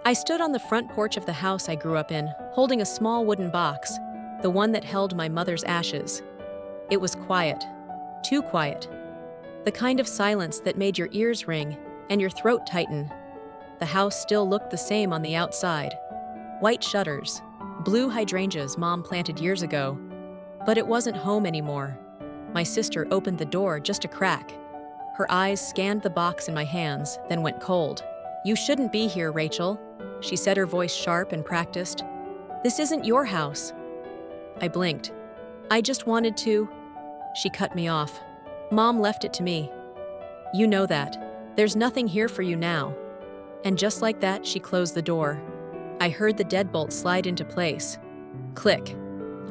I stood on the front porch of the house I grew up in, holding a small wooden box, the one that held my mother's ashes. It was quiet. Too quiet. The kind of silence that made your ears ring and your throat tighten. The house still looked the same on the outside. White shutters, blue hydrangeas Mom planted years ago. But it wasn't home anymore. My sister opened the door just a crack. Her eyes scanned the box in my hands, then went cold. "You shouldn't be here, Rachel," she said, her voice sharp and practiced. "This isn't your house." I blinked. "I just wanted to..." She cut me off. "Mom left it to me. You know that. There's nothing here for you now." And just like that, she closed the door. I heard the deadbolt slide into place. Click.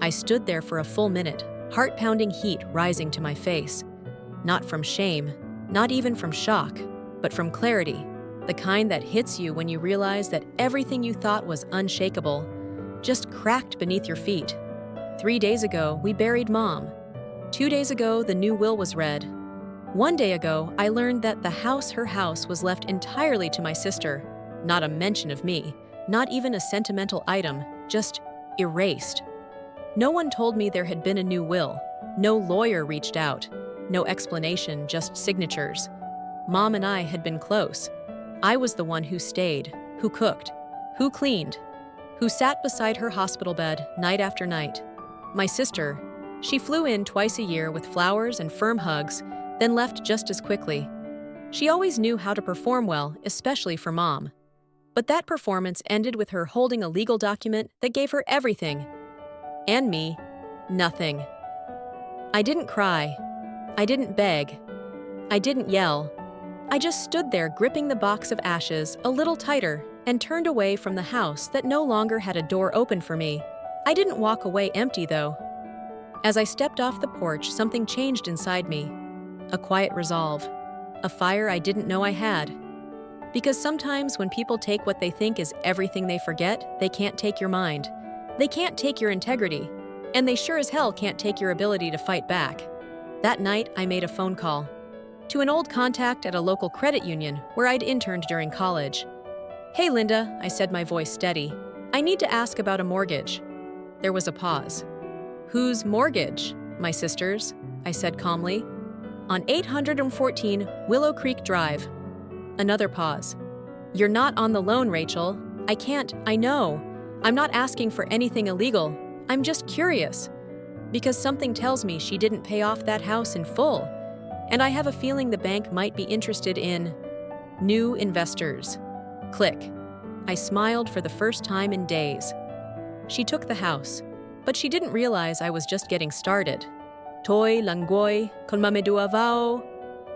I stood there for a full minute, heart-pounding heat rising to my face. Not from shame, not even from shock, but from clarity, the kind that hits you when you realize that everything you thought was unshakable just cracked beneath your feet. 3 days ago, we buried Mom. 2 days ago, the new will was read. 1 day ago, I learned that her house was left entirely to my sister. Not a mention of me, not even a sentimental item, just erased. No one told me there had been a new will. No lawyer reached out. No explanation, just signatures. Mom and I had been close. I was the one who stayed, who cooked, who cleaned, who sat beside her hospital bed night after night. My sister, she flew in twice a year with flowers and firm hugs, then left just as quickly. She always knew how to perform well, especially for Mom. But that performance ended with her holding a legal document that gave her everything. And me, nothing. I didn't cry. I didn't beg. I didn't yell. I just stood there gripping the box of ashes a little tighter and turned away from the house that no longer had a door open for me. I didn't walk away empty, though. As I stepped off the porch, something changed inside me. A quiet resolve. A fire I didn't know I had. Because sometimes when people take what they think is everything they forget, they can't take your mind. They can't take your integrity. And they sure as hell can't take your ability to fight back. That night, I made a phone call. To an old contact at a local credit union where I'd interned during college. "Hey, Linda," I said, my voice steady. "I need to ask about a mortgage." There was a pause. "Whose mortgage?" "My sister's," I said calmly. "On 814 Willow Creek Drive." Another pause. "You're not on the loan, Rachel. I can't, I know. I'm not asking for anything illegal. I'm just curious. Because something tells me she didn't pay off that house in full. And I have a feeling the bank might be interested in new investors." Click. I smiled for the first time in days. She took the house, but she didn't realize I was just getting started. "Toy langoy, kolmamedua vao,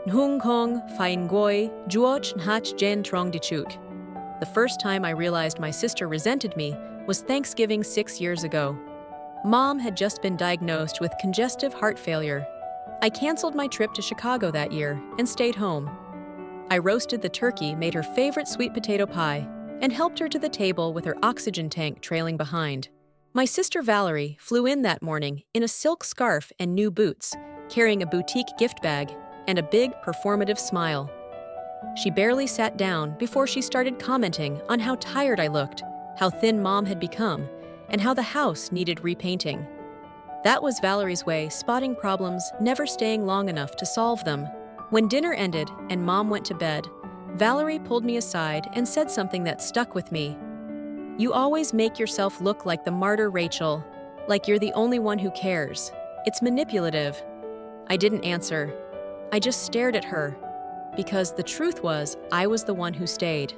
nhung kong, fain goy, juoch nhach jen trong dichuk." The first time I realized my sister resented me was Thanksgiving 6 years ago. Mom had just been diagnosed with congestive heart failure. I canceled my trip to Chicago that year and stayed home. I roasted the turkey, made her favorite sweet potato pie, and helped her to the table with her oxygen tank trailing behind. My sister Valerie flew in that morning in a silk scarf and new boots, carrying a boutique gift bag and a big performative smile. She barely sat down before she started commenting on how tired I looked, how thin Mom had become, and how the house needed repainting. That was Valerie's way, spotting problems, never staying long enough to solve them. When dinner ended and Mom went to bed, Valerie pulled me aside and said something that stuck with me. "You always make yourself look like the martyr, Rachel, like you're the only one who cares. It's manipulative." I didn't answer. I just stared at her. Because the truth was, I was the one who stayed.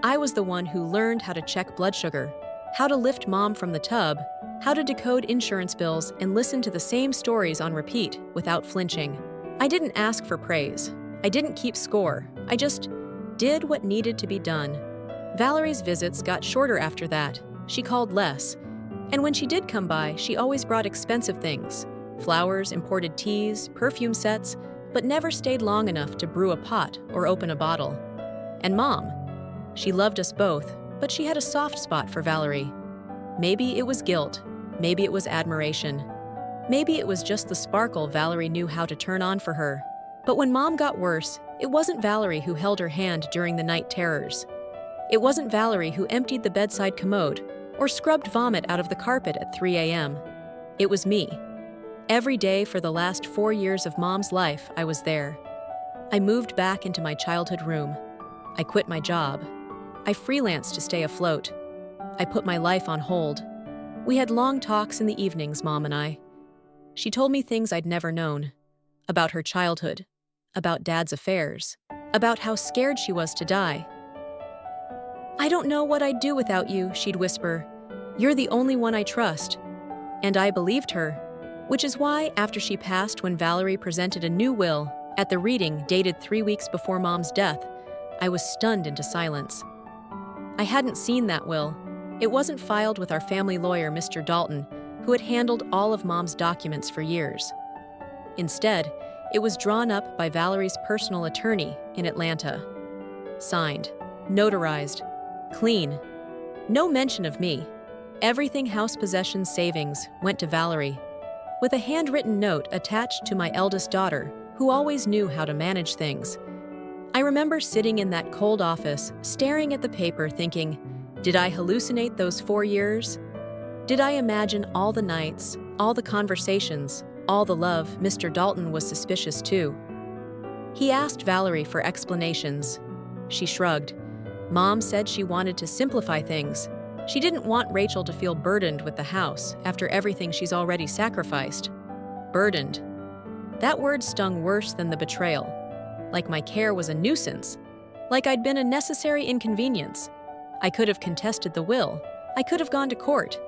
I was the one who learned how to check blood sugar, how to lift Mom from the tub, how to decode insurance bills and listen to the same stories on repeat without flinching. I didn't ask for praise. I didn't keep score. I just did what needed to be done. Valerie's visits got shorter after that. She called less. And when she did come by, she always brought expensive things. Flowers, imported teas, perfume sets, but never stayed long enough to brew a pot or open a bottle. And Mom. She loved us both, but she had a soft spot for Valerie. Maybe it was guilt. Maybe it was admiration. Maybe it was just the sparkle Valerie knew how to turn on for her. But when Mom got worse, it wasn't Valerie who held her hand during the night terrors. It wasn't Valerie who emptied the bedside commode or scrubbed vomit out of the carpet at 3 a.m. It was me. Every day for the last 4 years of Mom's life, I was there. I moved back into my childhood room. I quit my job. I freelanced to stay afloat. I put my life on hold. We had long talks in the evenings, Mom and I. She told me things I'd never known. About her childhood. About Dad's affairs. About how scared she was to die. "I don't know what I'd do without you," she'd whisper. "You're the only one I trust." And I believed her, which is why, after she passed, when Valerie presented a new will at the reading dated 3 weeks before Mom's death, I was stunned into silence. I hadn't seen that will. It wasn't filed with our family lawyer, Mr. Dalton, who had handled all of Mom's documents for years. Instead, it was drawn up by Valerie's personal attorney in Atlanta. Signed, notarized, clean. No mention of me. Everything house possessions savings went to Valerie, with a handwritten note attached to my eldest daughter, who always knew how to manage things. I remember sitting in that cold office, staring at the paper, thinking, did I hallucinate those 4 years? Did I imagine all the nights, all the conversations, all the love? Mr. Dalton was suspicious too. He asked Valerie for explanations. She shrugged. Mom said she wanted to simplify things. She didn't want Rachel to feel burdened with the house after everything she's already sacrificed. Burdened. That word stung worse than the betrayal. Like my care was a nuisance. Like I'd been a necessary inconvenience. I could have contested the will. I could have gone to court.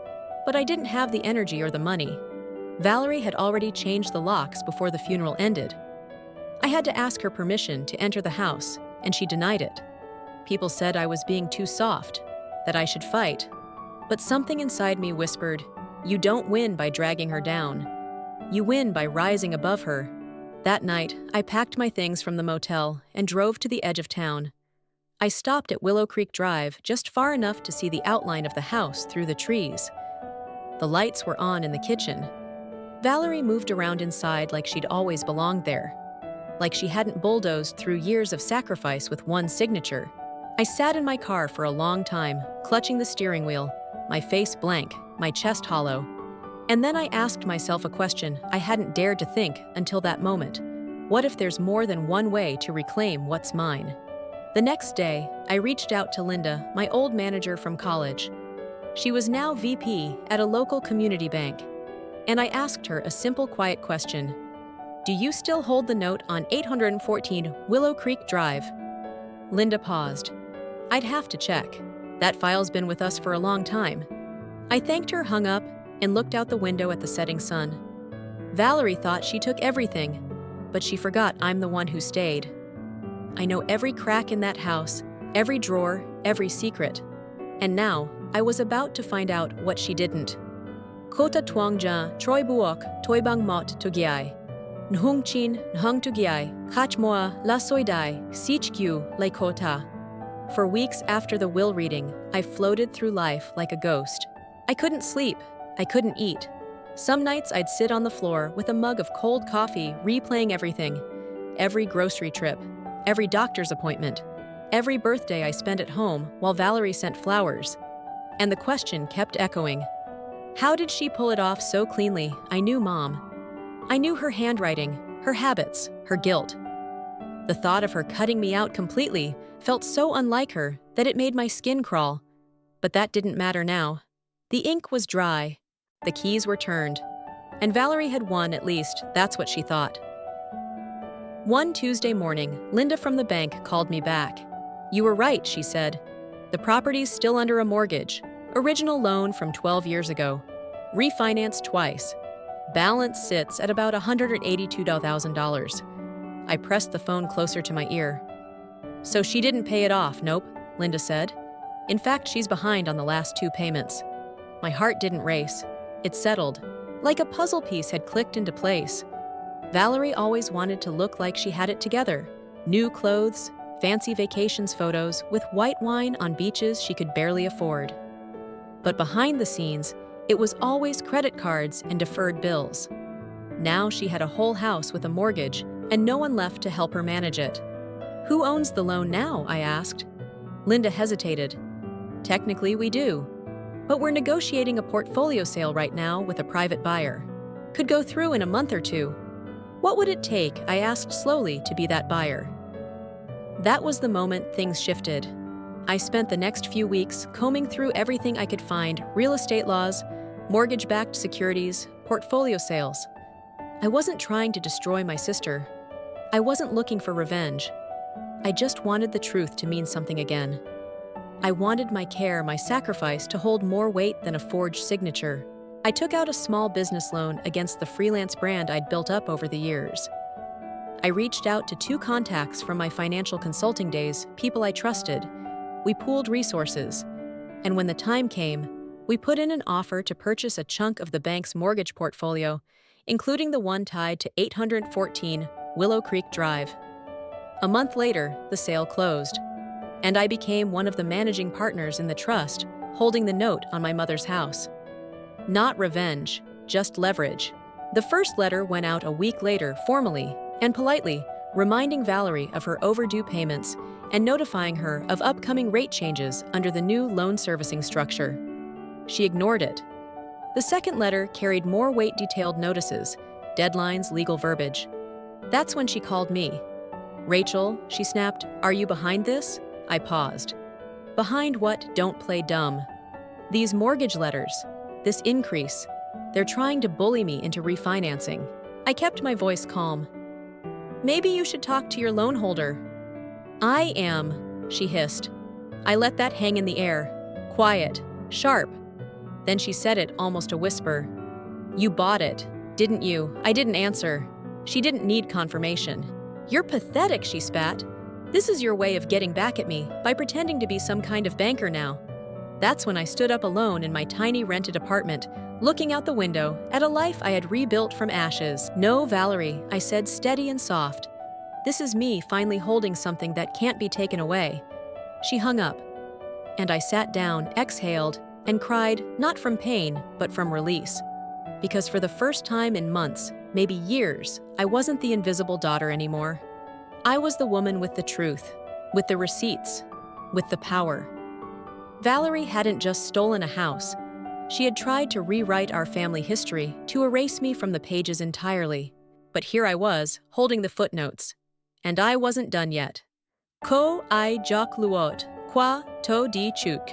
But I didn't have the energy or the money. Valerie had already changed the locks before the funeral ended. I had to ask her permission to enter the house, and she denied it. People said I was being too soft, that I should fight. But something inside me whispered, you don't win by dragging her down. You win by rising above her. That night, I packed my things from the motel and drove to the edge of town. I stopped at Willow Creek Drive just far enough to see the outline of the house through the trees. The lights were on in the kitchen. Valerie moved around inside like she'd always belonged there, like she hadn't bulldozed through years of sacrifice with one signature. I sat in my car for a long time, clutching the steering wheel, my face blank, my chest hollow. And then I asked myself a question I hadn't dared to think until that moment. What if there's more than one way to reclaim what's mine? The next day, I reached out to Linda, my old manager from college. She was now VP at a local community bank. And I asked her a simple, quiet question. Do you still hold the note on 814 Willow Creek Drive? Linda paused. I'd have to check. That file's been with us for a long time. I thanked her, hung up, and looked out the window at the setting sun. Valerie thought she took everything, but she forgot I'm the one who stayed. I know every crack in that house, every drawer, every secret. And now, I was about to find out what she didn't. Kota tuangja troi buok toi bang mot tugiai. Nhung chin nhung tugiai, kachmoa la soidai, sich gyu le kota. For weeks after the will reading, I floated through life like a ghost. I couldn't sleep. I couldn't eat. Some nights I'd sit on the floor with a mug of cold coffee, replaying everything. Every grocery trip, every doctor's appointment, every birthday I spent at home while Valerie sent flowers. And the question kept echoing. How did she pull it off so cleanly? I knew Mom. I knew her handwriting, her habits, her guilt. The thought of her cutting me out completely felt so unlike her that it made my skin crawl. But that didn't matter now. The ink was dry. The keys were turned. And Valerie had won, at least, that's what she thought. One Tuesday morning, Linda from the bank called me back. You were right, she said. The property's still under a mortgage. Original loan from 12 years ago. Refinanced twice. Balance sits at about $182,000. I pressed the phone closer to my ear. So she didn't pay it off, nope, Linda said. In fact, she's behind on the last 2 payments. My heart didn't race. It settled, like a puzzle piece had clicked into place. Valerie always wanted to look like she had it together. New clothes, fancy vacations photos with white wine on beaches she could barely afford. But behind the scenes, it was always credit cards and deferred bills. Now she had a whole house with a mortgage and no one left to help her manage it. Who owns the loan now? I asked. Linda hesitated. Technically, we do. But we're negotiating a portfolio sale right now with a private buyer. Could go through in a month or two. What would it take, I asked slowly, to be that buyer? That was the moment things shifted. I spent the next few weeks combing through everything I could find: real estate laws, mortgage-backed securities, portfolio sales. I wasn't trying to destroy my sister. I wasn't looking for revenge. I just wanted the truth to mean something again. I wanted my care, my sacrifice, to hold more weight than a forged signature. I took out a small business loan against the freelance brand I'd built up over the years. I reached out to 2 contacts from my financial consulting days, people I trusted. We pooled resources. And when the time came, we put in an offer to purchase a chunk of the bank's mortgage portfolio, including the one tied to 814 Willow Creek Drive. A month later, the sale closed, and I became one of the managing partners in the trust, holding the note on my mother's house. Not revenge, just leverage. The first letter went out a week later, formally and politely, reminding Valerie of her overdue payments and notifying her of upcoming rate changes under the new loan servicing structure. She ignored it. The second letter carried more weight-detailed notices, deadlines, legal verbiage. That's when she called me. "Rachel," she snapped, "are you behind this?" I paused. "Behind what? Don't play dumb. These mortgage letters, this increase, they're trying to bully me into refinancing." I kept my voice calm. "Maybe you should talk to your loan holder." "I am," she hissed. I let that hang in the air. Quiet, sharp. Then she said it, almost a whisper. "You bought it, didn't you?" I didn't answer. She didn't need confirmation. "You're pathetic," she spat. "This is your way of getting back at me, by pretending to be some kind of banker now." That's when I stood up alone in my tiny rented apartment, looking out the window at a life I had rebuilt from ashes. "No, Valerie," I said, steady and soft. "This is me finally holding something that can't be taken away." She hung up, and I sat down, exhaled, and cried, not from pain, but from release. Because for the first time in months, maybe years, I wasn't the invisible daughter anymore. I was the woman with the truth, with the receipts, with the power. Valerie hadn't just stolen a house. She had tried to rewrite our family history, to erase me from the pages entirely. But here I was, holding the footnotes. And I wasn't done yet. Ko I jok luot, qua to di chuk.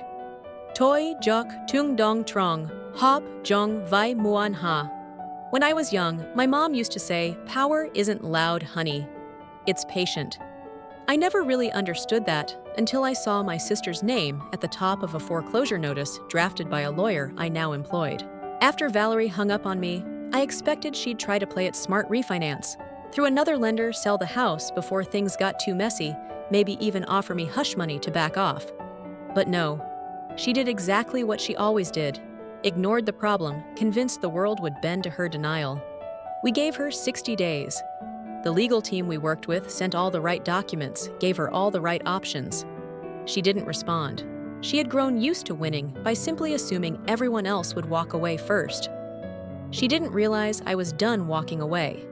Toi jok tung dong trong, hop jong vai muan ha. When I was young, my mom used to say, "Power isn't loud, honey. It's patient." I never really understood that until I saw my sister's name at the top of a foreclosure notice drafted by a lawyer I now employed. After Valerie hung up on me, I expected she'd try to play it smart, refinance, through another lender, sell the house before things got too messy, maybe even offer me hush money to back off. But no, she did exactly what she always did. Ignored the problem, convinced the world would bend to her denial. We gave her 60 days. The legal team we worked with sent all the right documents, gave her all the right options. She didn't respond. She had grown used to winning by simply assuming everyone else would walk away first. She didn't realize I was done walking away.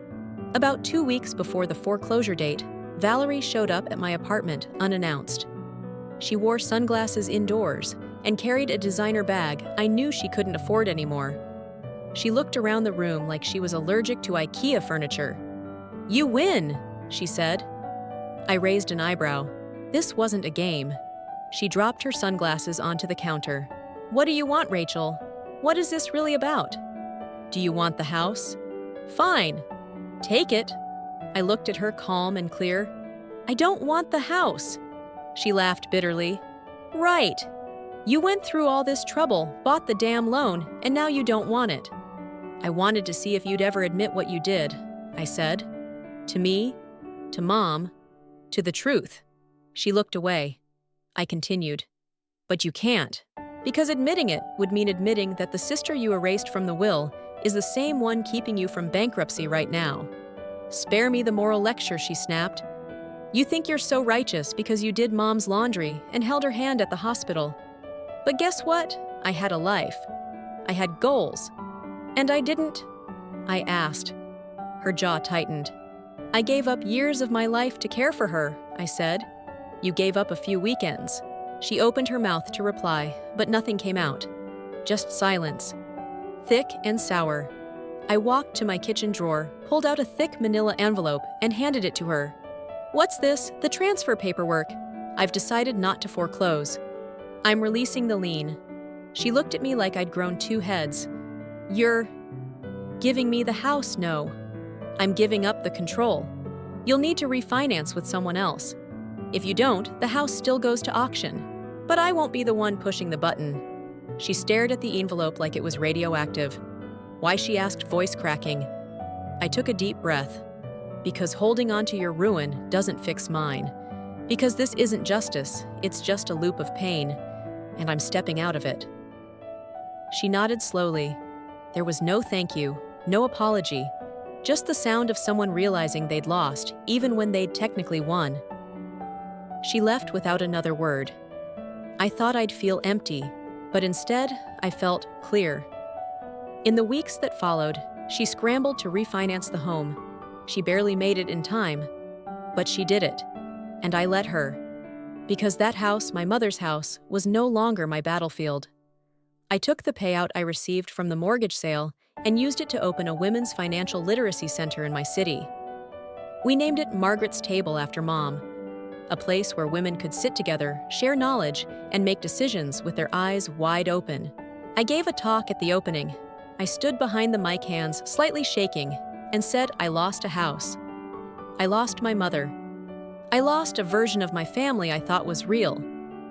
About 2 weeks before the foreclosure date, Valerie showed up at my apartment unannounced. She wore sunglasses indoors and carried a designer bag I knew she couldn't afford anymore. She looked around the room like she was allergic to IKEA furniture. "You win," she said. I raised an eyebrow. This wasn't a game. She dropped her sunglasses onto the counter. "What do you want, Rachel? What is this really about?" "Do you want the house?" "Fine. Take it." I looked at her, calm and clear. "I don't want the house." She laughed bitterly. "Right. You went through all this trouble, bought the damn loan, and now you don't want it." "I wanted to see if you'd ever admit what you did," I said. "To me, to Mom, to the truth." She looked away. I continued. "But you can't, because admitting it would mean admitting that the sister you erased from the will is the same one keeping you from bankruptcy right now." "Spare me the moral lecture," she snapped. "You think you're so righteous because you did Mom's laundry and held her hand at the hospital. But guess what? I had a life. I had goals. And I didn't?" I asked. Her jaw tightened. "I gave up years of my life to care for her," I said. "You gave up a few weekends." She opened her mouth to reply, but nothing came out. Just silence. Thick and sour. I walked to my kitchen drawer, pulled out a thick manila envelope, and handed it to her. "What's this?" "The transfer paperwork. I've decided not to foreclose. I'm releasing the lien." She looked at me like I'd grown two heads. "You're giving me the house?" "No. I'm giving up the control. You'll need to refinance with someone else. If you don't, the house still goes to auction. But I won't be the one pushing the button." She stared at the envelope like it was radioactive. "Why?" she asked, voice cracking. I took a deep breath. "Because holding on to your ruin doesn't fix mine. Because this isn't justice, it's just a loop of pain, and I'm stepping out of it." She nodded slowly. There was no thank you, no apology, just the sound of someone realizing they'd lost, even when they'd technically won. She left without another word. I thought I'd feel empty, but instead, I felt clear. In the weeks that followed, she scrambled to refinance the home. She barely made it in time, but she did it, and I let her. Because that house, my mother's house, was no longer my battlefield. I took the payout I received from the mortgage sale and used it to open a women's financial literacy center in my city. We named it Margaret's Table after Mom, a place where women could sit together, share knowledge, and make decisions with their eyes wide open. I gave a talk at the opening. I stood behind the mic, hands slightly shaking, and said I lost a house. I lost my mother. I lost a version of my family I thought was real,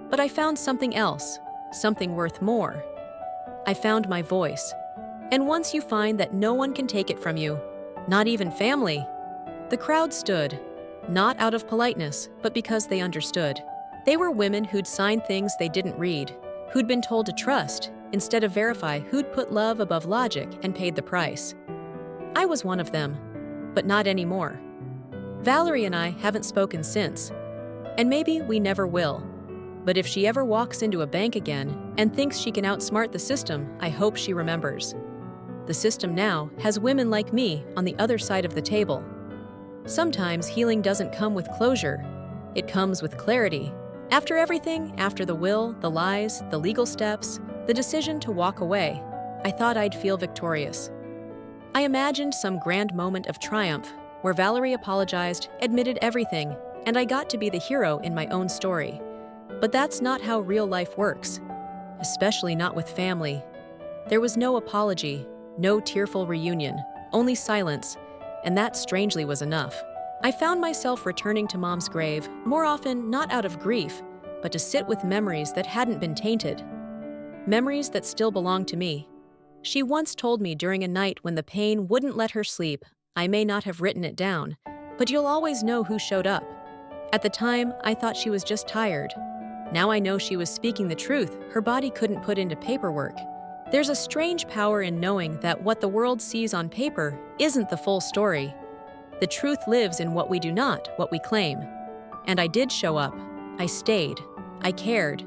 but I found something else, something worth more. I found my voice. And once you find that no one can take it from you, not even family. The crowd stood, not out of politeness, but because they understood. They were women who'd signed things they didn't read, who'd been told to trust instead of verify, who'd put love above logic and paid the price. I was one of them, but not anymore. Valerie and I haven't spoken since, and maybe we never will. But if she ever walks into a bank again and thinks she can outsmart the system, I hope she remembers. The system now has women like me on the other side of the table. Sometimes healing doesn't come with closure. It comes with clarity. After everything, after the will, the lies, the legal steps, the decision to walk away, I thought I'd feel victorious. I imagined some grand moment of triumph where Valerie apologized, admitted everything, and I got to be the hero in my own story. But that's not how real life works, especially not with family. There was no apology, no tearful reunion, only silence, and that strangely was enough. I found myself returning to Mom's grave, more often not out of grief, but to sit with memories that hadn't been tainted. Memories that still belonged to me. She once told me during a night when the pain wouldn't let her sleep, I may not have written it down, but you'll always know who showed up. At the time, I thought she was just tired. Now I know she was speaking the truth her body couldn't put into paperwork. There's a strange power in knowing that what the world sees on paper isn't the full story. The truth lives in what we do not, what we claim. And I did show up. I stayed. I cared.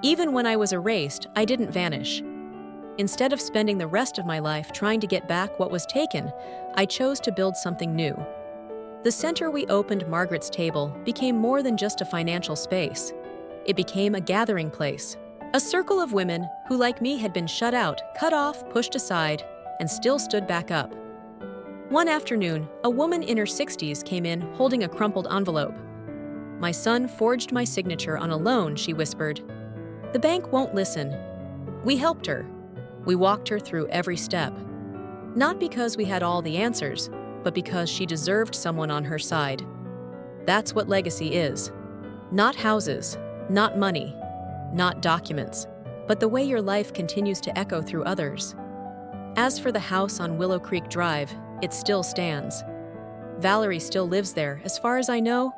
Even when I was erased, I didn't vanish. Instead of spending the rest of my life trying to get back what was taken, I chose to build something new. The center we opened, Margaret's Table, became more than just a financial space. It became a gathering place. A circle of women who, like me, had been shut out, cut off, pushed aside, and still stood back up. One afternoon, a woman in her 60s came in holding a crumpled envelope. "My son forged my signature on a loan," she whispered. "The bank won't listen." We helped her. We walked her through every step. Not because we had all the answers, but because she deserved someone on her side. That's what legacy is. Not houses, not money, not documents, but the way your life continues to echo through others. As for the house on Willow Creek Drive, it still stands. Valerie still lives there, as far as I know.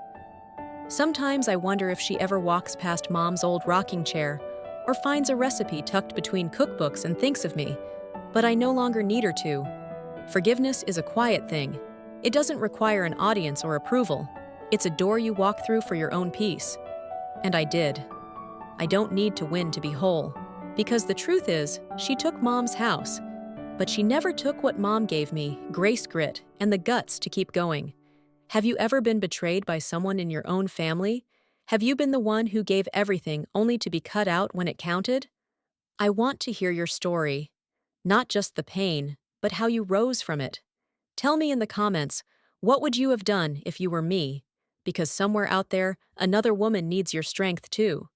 Sometimes I wonder if she ever walks past Mom's old rocking chair or finds a recipe tucked between cookbooks and thinks of me, but I no longer need her to. Forgiveness is a quiet thing. It doesn't require an audience or approval. It's a door you walk through for your own peace. And I did. I don't need to win to be whole, because the truth is, she took Mom's house, but she never took what Mom gave me, grace, grit, and the guts to keep going. Have you ever been betrayed by someone in your own family? Have you been the one who gave everything only to be cut out when it counted? I want to hear your story. Not just the pain, but how you rose from it. Tell me in the comments, what would you have done if you were me? Because somewhere out there, another woman needs your strength too.